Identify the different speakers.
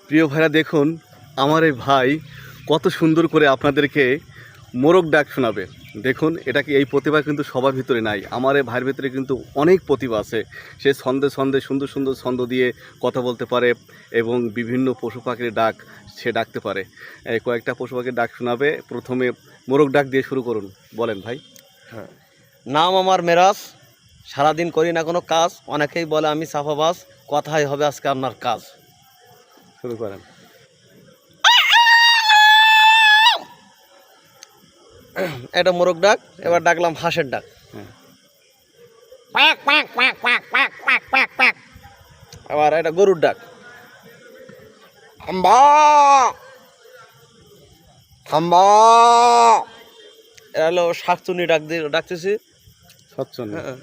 Speaker 1: প্রিয় ভাইরা দেখুন, আমার এই ভাই কত সুন্দর করে আপনাদেরকে মোরগ ডাক শোনাবে। দেখুন, এই প্রতিভা কিন্তু সবার ভিতরে নাই। আমার এই ভাইয়ের ভিতরে কিন্তু অনেক প্রতিভা আছে। সে ছন্দে ছন্দে সুন্দর সুন্দর ছন্দ দিয়ে কথা বলতে পারে এবং বিভিন্ন পশু পাখির ডাক সে ডাকতে পারে। কয়েকটা পশু পাখির ডাক শোনাবে। প্রথমে মোরগ ডাক দিয়ে শুরু করুন, বলেন ভাই।
Speaker 2: হ্যাঁ, নাম আমার মেরাজ, সারাদিন করি না কোনো কাজ, অনেকেই বলে আমি সাফাবাজ, কথাই হবে আজকে আপনার কাজ।
Speaker 1: শুরু করেন।
Speaker 2: এটা মোরগ ডাক, এবার ডাকলাম হাঁসের ডাক। আবার এটা গরুর ডাক। হাম্বা হাম্বা। এটা হলো শাকচুনি ডাক দিয়ে ডাকতেছি।
Speaker 1: স্বচ্ছন্দ।
Speaker 2: হ্যাঁ।